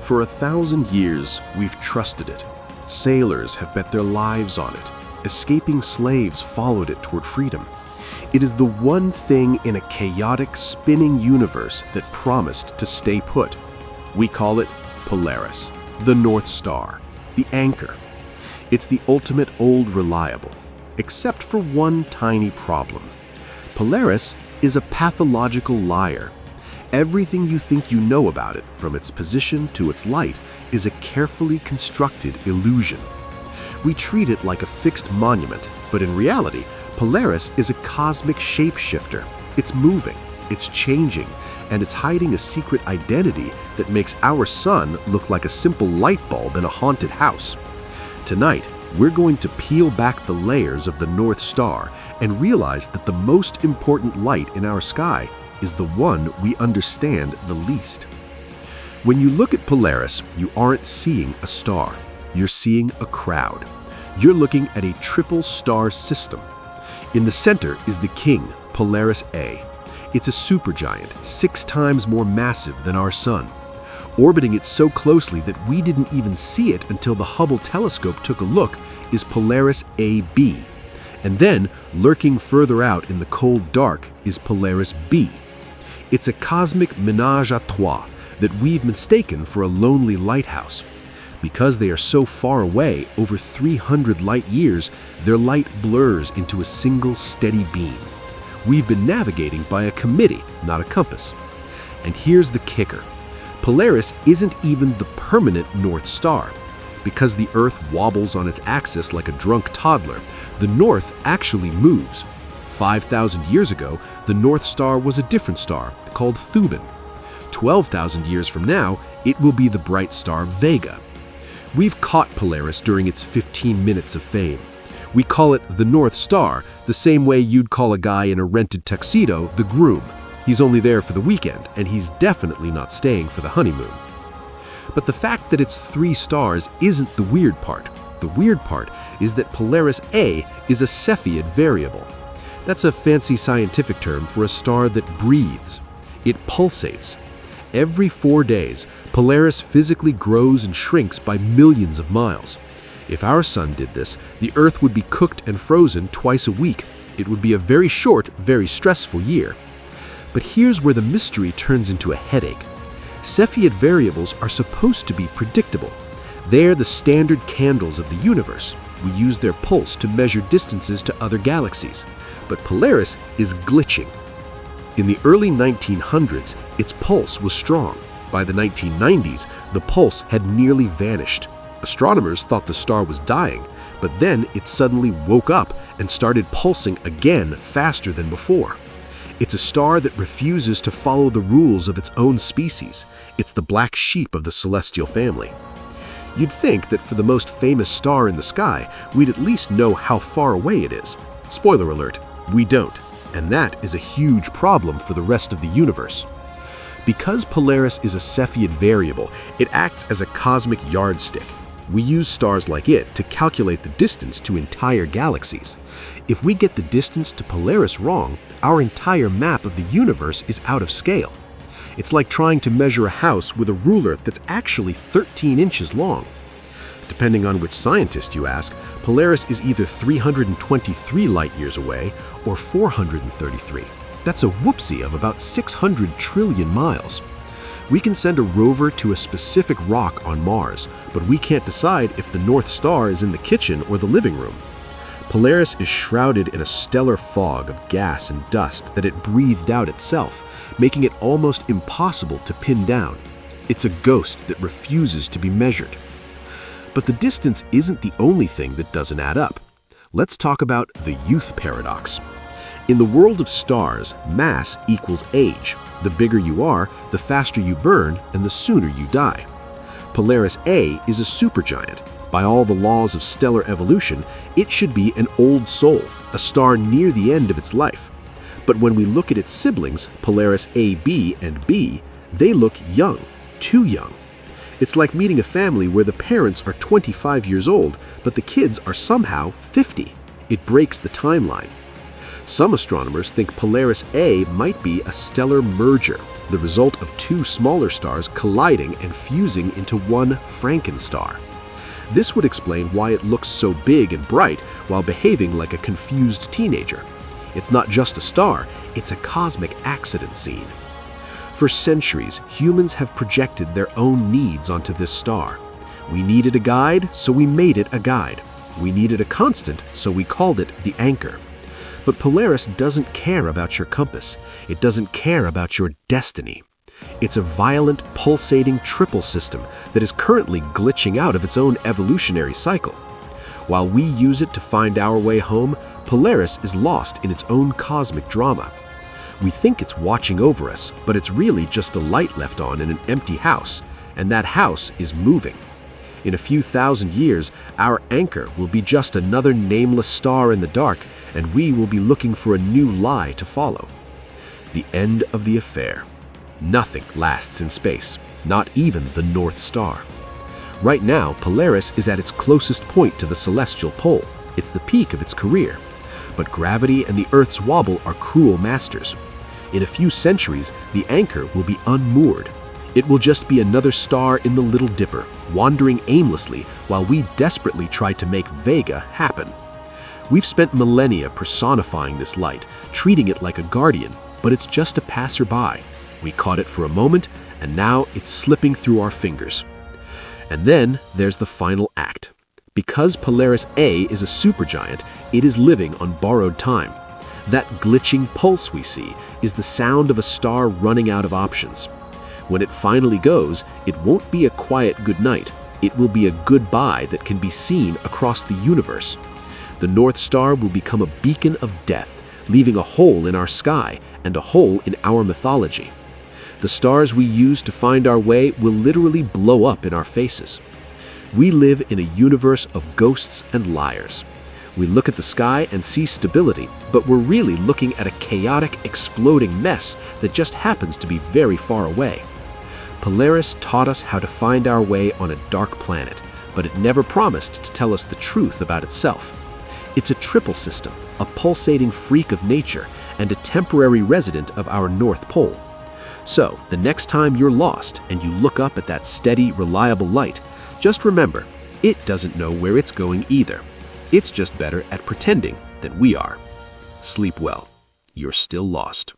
For 1,000 years, we've trusted it. Sailors have bet their lives on it. Escaping slaves followed it toward freedom. It is the one thing in a chaotic, spinning universe that promised to stay put. We call it Polaris, the North Star, the anchor. It's the ultimate old reliable, except for one tiny problem. Polaris is a pathological liar. Everything you think you know about it, from its position to its light, is a carefully constructed illusion. We treat it like a fixed monument, but in reality, Polaris is a cosmic shapeshifter. It's moving, it's changing, and it's hiding a secret identity that makes our sun look like a simple light bulb in a haunted house. Tonight, we're going to peel back the layers of the North Star and realize that the most important light in our sky is the one we understand the least. When you look at Polaris, you aren't seeing a star. You're seeing a crowd. You're looking at a triple star system. In the center is the king, Polaris A. It's a supergiant, 6 times more massive than our sun. Orbiting it so closely that we didn't even see it until the Hubble telescope took a look is Polaris AB. And then, lurking further out in the cold dark, is Polaris B. It's a cosmic ménage à trois that we've mistaken for a lonely lighthouse. Because they are so far away, over 300 light years, their light blurs into a single steady beam. We've been navigating by a committee, not a compass. And here's the kicker. Polaris isn't even the permanent North Star. Because the Earth wobbles on its axis like a drunk toddler, the North actually moves. 5,000 years ago, the North Star was a different star, called Thuban. 12,000 years from now, it will be the bright star Vega. We've caught Polaris during its 15 minutes of fame. We call it the North Star, the same way you'd call a guy in a rented tuxedo the groom. He's only there for the weekend, and he's definitely not staying for the honeymoon. But the fact that it's 3 stars isn't the weird part. The weird part is that Polaris A is a Cepheid variable. That's a fancy scientific term for a star that breathes. It pulsates. Every 4 days, Polaris physically grows and shrinks by millions of miles. If our sun did this, the Earth would be cooked and frozen twice a week. It would be a very short, very stressful year. But here's where the mystery turns into a headache. Cepheid variables are supposed to be predictable. They're the standard candles of the universe. We use their pulse to measure distances to other galaxies. But Polaris is glitching. In the early 1900s, its pulse was strong. By the 1990s, the pulse had nearly vanished. Astronomers thought the star was dying, but then it suddenly woke up and started pulsing again faster than before. It's a star that refuses to follow the rules of its own species. It's the black sheep of the celestial family. You'd think that for the most famous star in the sky, we'd at least know how far away it is. Spoiler alert, we don't. And that is a huge problem for the rest of the universe. Because Polaris is a Cepheid variable, it acts as a cosmic yardstick. We use stars like it to calculate the distance to entire galaxies. If we get the distance to Polaris wrong, our entire map of the universe is out of scale. It's like trying to measure a house with a ruler that's actually 13 inches long. Depending on which scientist you ask, Polaris is either 323 light-years away or 433. That's a whoopsie of about 600 trillion miles. We can send a rover to a specific rock on Mars, but we can't decide if the North Star is in the kitchen or the living room. Polaris is shrouded in a stellar fog of gas and dust that it breathed out itself, making it almost impossible to pin down. It's a ghost that refuses to be measured. But the distance isn't the only thing that doesn't add up. Let's talk about the youth paradox. In the world of stars, mass equals age. The bigger you are, the faster you burn, and the sooner you die. Polaris A is a supergiant. By all the laws of stellar evolution, it should be an old soul, a star near the end of its life. But when we look at its siblings, Polaris AB and B, they look young, too young. It's like meeting a family where the parents are 25 years old, but the kids are somehow 50. It breaks the timeline. Some astronomers think Polaris A might be a stellar merger. the result of two smaller stars colliding and fusing into one Frankenstar. This would explain why it looks so big and bright while behaving like a confused teenager. It's not just a star, it's a cosmic accident scene. For centuries, humans have projected their own needs onto this star. We needed a guide, so we made it a guide. We needed a constant, so we called it the anchor. But Polaris doesn't care about your compass. It doesn't care about your destiny. It's a violent, pulsating triple system that is currently glitching out of its own evolutionary cycle. While we use it to find our way home, Polaris is lost in its own cosmic drama. We think it's watching over us, but it's really just a light left on in an empty house, and that house is moving. In a few thousand years, our anchor will be just another nameless star in the dark, and we will be looking for a new lie to follow. The end of the affair. Nothing lasts in space, not even the North Star. Right now, Polaris is at its closest point to the celestial pole. It's the peak of its career. But gravity and the Earth's wobble are cruel masters. In a few centuries, the anchor will be unmoored. It will just be another star in the Little Dipper, wandering aimlessly while we desperately try to make Vega happen. We've spent millennia personifying this light, treating it like a guardian, but it's just a passerby. We caught it for a moment, and now it's slipping through our fingers. And then there's the final act. Because Polaris A is a supergiant, it is living on borrowed time. That glitching pulse we see is the sound of a star running out of options. When it finally goes, it won't be a quiet goodnight. It will be a goodbye that can be seen across the universe. The North Star will become a beacon of death, leaving a hole in our sky and a hole in our mythology. The stars we use to find our way will literally blow up in our faces. We live in a universe of ghosts and liars. We look at the sky and see stability, but we're really looking at a chaotic, exploding mess that just happens to be very far away. Polaris taught us how to find our way on a dark planet, but it never promised to tell us the truth about itself. It's a triple system, a pulsating freak of nature, and a temporary resident of our North Pole. So, the next time you're lost and you look up at that steady, reliable light, just remember, it doesn't know where it's going either. It's just better at pretending than we are. Sleep well. You're still lost.